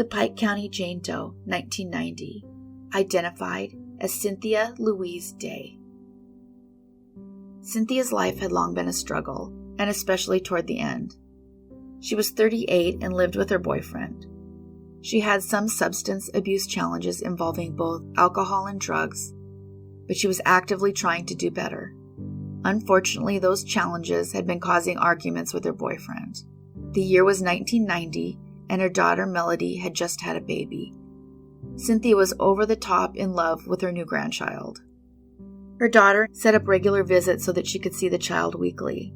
Pike County Jane Doe, 1990. Identified as Cynthia Louise Day. Cynthia's life had long been a struggle, and especially toward the end. She was 38 and lived with her boyfriend. She had some substance abuse challenges involving both alcohol and drugs, but she was actively trying to do better. Unfortunately, those challenges had been causing arguments with her boyfriend. The year was 1990, and her daughter Melody had just had a baby. Cynthia was over the top in love with her new grandchild. Her daughter set up regular visits so that she could see the child weekly.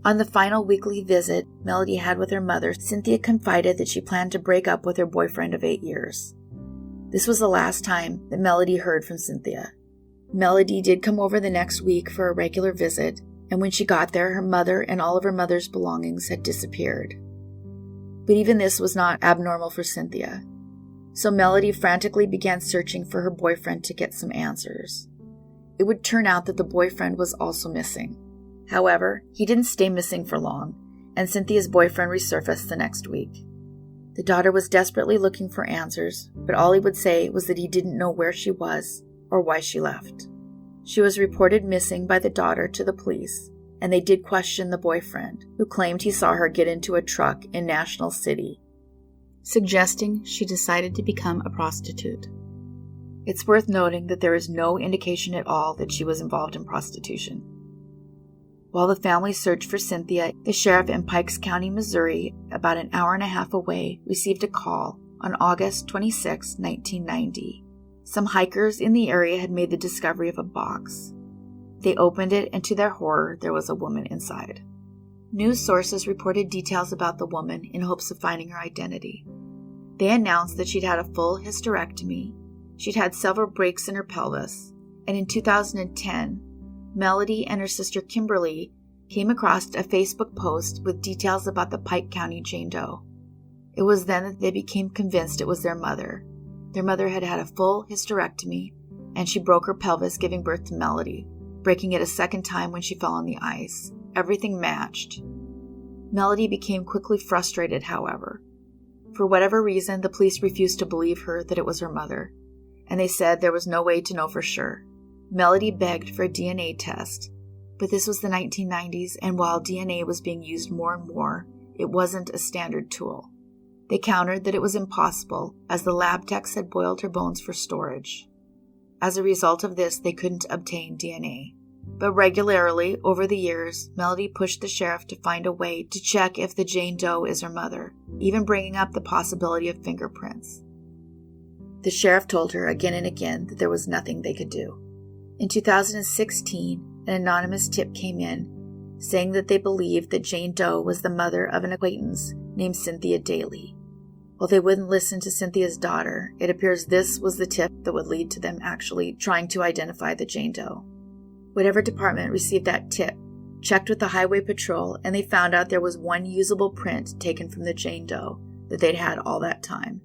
On the final weekly visit Melody had with her mother, Cynthia confided that she planned to break up with her boyfriend of 8 years. This was the last time that Melody heard from Cynthia. Melody did come over the next week for a regular visit, and when she got there, her mother and all of her mother's belongings had disappeared. But even this was not abnormal for Cynthia. So Melody frantically began searching for her boyfriend to get some answers. It would turn out that the boyfriend was also missing. However, he didn't stay missing for long, and Cynthia's boyfriend resurfaced the next week. The daughter was desperately looking for answers, but all he would say was that he didn't know where she was or why she left. She was reported missing by the daughter to the police, and they did question the boyfriend, who claimed he saw her get into a truck in National City, suggesting she decided to become a prostitute. It's worth noting that there is no indication at all that she was involved in prostitution. While the family searched for Cynthia, the sheriff in Pikes County, Missouri, about an hour and a half away, received a call on August 26, 1990. Some hikers in the area had made the discovery of a box. They opened it, and to their horror, there was a woman inside. News sources reported details about the woman in hopes of finding her identity. They announced that she'd had a full hysterectomy, she'd had several breaks in her pelvis, and in 2010, Melody and her sister Kimberly came across a Facebook post with details about the Pike County Jane Doe. It was then that they became convinced it was their mother. Their mother had had a full hysterectomy, and she broke her pelvis giving birth to Melody, breaking it a second time when she fell on the ice. Everything matched. Melody became quickly frustrated, however. For whatever reason, the police refused to believe her that it was her mother, and they said there was no way to know for sure. Melody begged for a DNA test, but this was the 1990s, and while DNA was being used more and more, it wasn't a standard tool. They countered that it was impossible, as the lab techs had boiled her bones for storage. As a result of this, they couldn't obtain DNA. But regularly, over the years, Melody pushed the sheriff to find a way to check if the Jane Doe is her mother, even bringing up the possibility of fingerprints. The sheriff told her again and again that there was nothing they could do. In 2016, an anonymous tip came in, saying that they believed that Jane Doe was the mother of an acquaintance named Cynthia Daly. While they wouldn't listen to Cynthia's daughter, it appears this was the tip that would lead to them actually trying to identify the Jane Doe. Whatever department received that tip checked with the highway patrol, and they found out there was one usable print taken from the Jane Doe that they'd had all that time.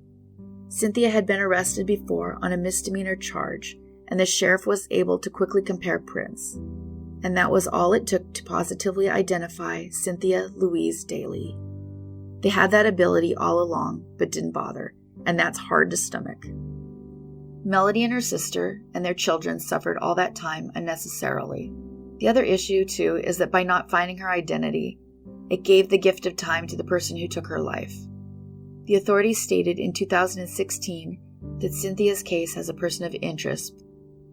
Cynthia had been arrested before on a misdemeanor charge, and the sheriff was able to quickly compare prints. And that was all it took to positively identify Cynthia Louise Daly. They had that ability all along, but didn't bother, and that's hard to stomach. Melody and her sister and their children suffered all that time unnecessarily. The other issue, too, is that by not finding her identity, it gave the gift of time to the person who took her life. The authorities stated in 2016 that Cynthia's case has a person of interest,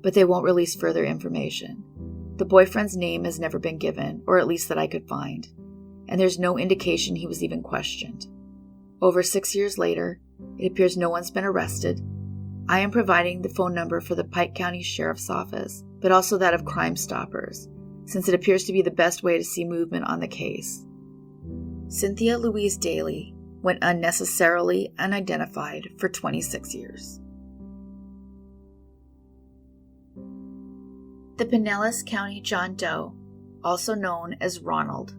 but they won't release further information. The boyfriend's name has never been given, or at least that I could find, and there's no indication he was even questioned. Over 6 years later, it appears no one's been arrested. I am providing the phone number for the Pike County Sheriff's Office, but also that of Crime Stoppers, since it appears to be the best way to see movement on the case. Cynthia Louise Daly went unnecessarily unidentified for 26 years. The Pinellas County John Doe, also known as Ronald.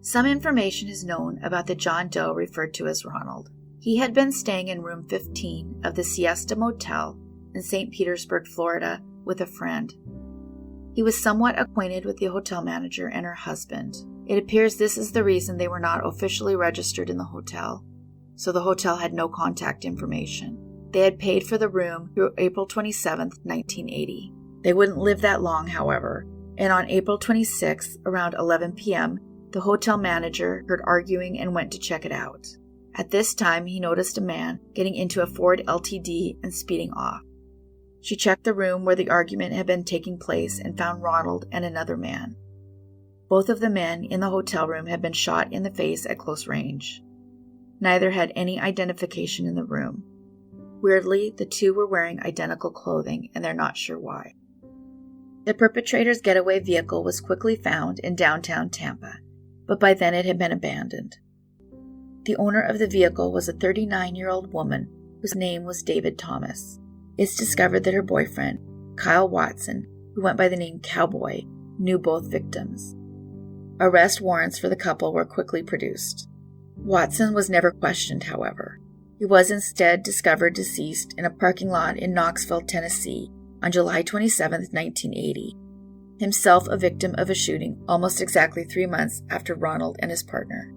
Some information is known about the John Doe referred to as Ronald. He had been staying in room 15 of the Siesta Motel in St. Petersburg, Florida, with a friend. He was somewhat acquainted with the hotel manager and her husband. It appears this is the reason they were not officially registered in the hotel. so the hotel had no contact information. They had paid for the room through April 27, 1980. They wouldn't live that long, however, and on April 26, around 11 p.m., the hotel manager heard arguing and went to check it out. At this time, he noticed a man getting into a Ford LTD and speeding off. She checked the room where the argument had been taking place and found Ronald and another man. Both of the men in the hotel room had been shot in the face at close range. Neither had any identification in the room. Weirdly, the two were wearing identical clothing, and they're not sure why. The perpetrator's getaway vehicle was quickly found in downtown Tampa, but by then it had been abandoned. The owner of the vehicle was a 39-year-old woman whose name was David Thomas. It's discovered that her boyfriend, Kyle Watson, who went by the name Cowboy, knew both victims. Arrest warrants for the couple were quickly produced. Watson was never questioned, however. He was instead discovered deceased in a parking lot in Knoxville, Tennessee, on July 27, 1980, himself a victim of a shooting almost exactly 3 months after Ronald and his partner.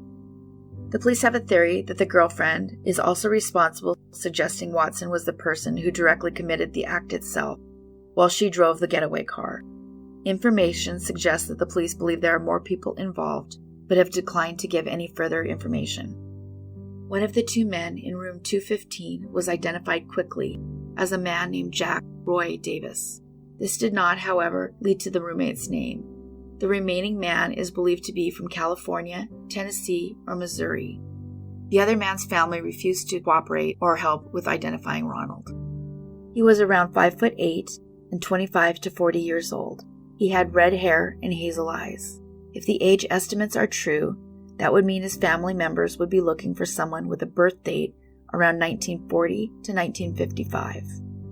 The police have a theory that the girlfriend is also responsible, suggesting Watson was the person who directly committed the act itself, while she drove the getaway car. Information suggests that the police believe there are more people involved, but have declined to give any further information. One of the two men in room 215 was identified quickly as a man named Jack Roy Davis. This did not, however, lead to the roommate's name. The remaining man is believed to be from California, Tennessee, or Missouri. The other man's family refused to cooperate or help with identifying Ronald. He was around 5'8" and 25 to 40 years old. He had red hair and hazel eyes. If the age estimates are true, that would mean his family members would be looking for someone with a birth date around 1940 to 1955.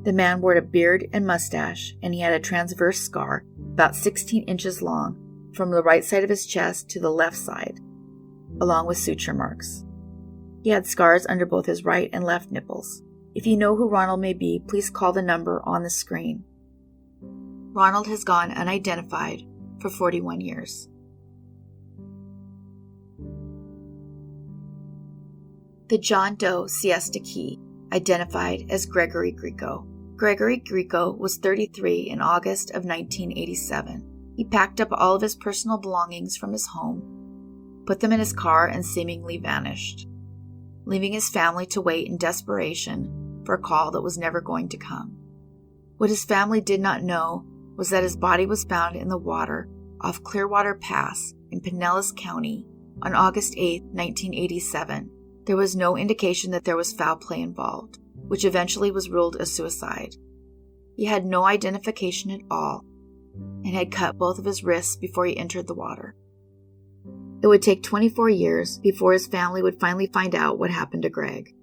The man wore a beard and mustache, and he had a transverse scar about 16 inches long from the right side of his chest to the left side, along with suture marks. He had scars under both his right and left nipples. If you know who Ronald may be, please call the number on the screen. Ronald has gone unidentified for 41 years. The John Doe Siesta Key, identified as Gregory Grieco. Gregory Grieco was 33 in August of 1987. He packed up all of his personal belongings from his home, put them in his car, and seemingly vanished, leaving his family to wait in desperation for a call that was never going to come. What his family did not know was that his body was found in the water off Clearwater Pass in Pinellas County on August 8, 1987. There was no indication that there was foul play involved, which eventually was ruled a suicide. He had no identification at all and had cut both of his wrists before he entered the water. It would take 24 years before his family would finally find out what happened to Greg.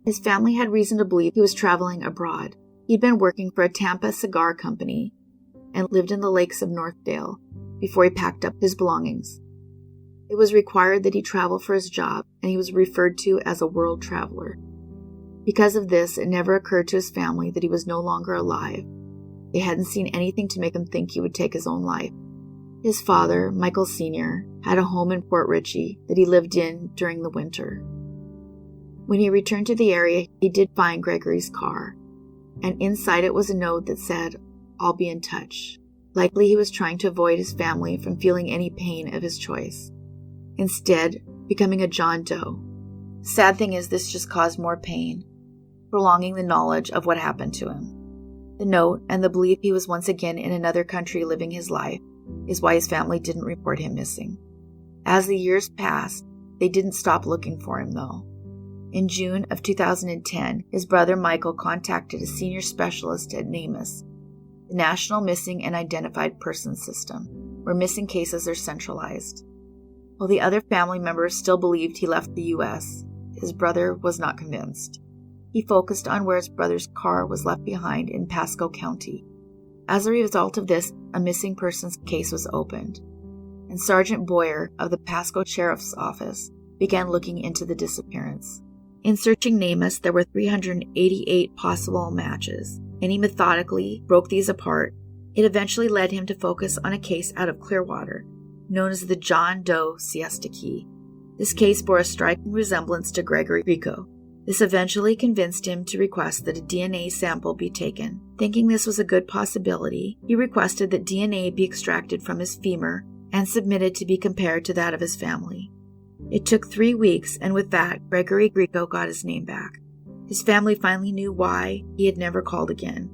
His family had reason to believe he was traveling abroad. He'd been working for a Tampa cigar company and lived in the lakes of Northdale before he packed up his belongings. It was required that he travel for his job, and he was referred to as a world traveler. Because of this, it never occurred to his family that he was no longer alive. They hadn't seen anything to make him think he would take his own life. His father, Michael Sr., had a home in Port Richey that he lived in during the winter. When he returned to the area, he did find Gregory's car, and inside it was a note that said, "I'll be in touch." Likely he was trying to avoid his family from feeling any pain of his choice, instead becoming a John Doe. The sad thing is this just caused more pain, prolonging the knowledge of what happened to him. The note and the belief he was once again in another country living his life is why his family didn't report him missing. As the years passed, they didn't stop looking for him though. In June of 2010, his brother Michael contacted a senior specialist at NamUs, the National Missing and Identified Persons System, where missing cases are centralized. While the other family members still believed he left the U.S., his brother was not convinced. He focused on where his brother's car was left behind in Pasco County. As a result of this, a missing persons case was opened, and Sergeant Boyer of the Pasco Sheriff's Office began looking into the disappearance. In searching NamUs, there were 388 possible matches, and he methodically broke these apart. It eventually led him to focus on a case out of Clearwater, known as the John Doe Siesta Key. This case bore a striking resemblance to Gregory Grieco. This eventually convinced him to request that a DNA sample be taken. Thinking this was a good possibility, he requested that DNA be extracted from his femur and submitted to be compared to that of his family. It took 3 weeks, and with that, Gregory Grieco got his name back. His family finally knew why he had never called again.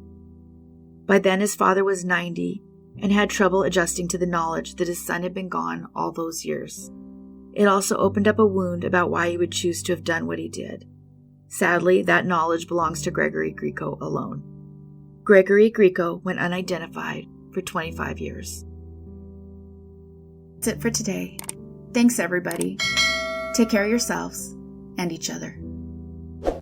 By then, his father was 90 and had trouble adjusting to the knowledge that his son had been gone all those years. It also opened up a wound about why he would choose to have done what he did. Sadly, that knowledge belongs to Gregory Grieco alone. Gregory Grieco went unidentified for 25 years. That's it for today. Thanks, everybody. Take care of yourselves and each other.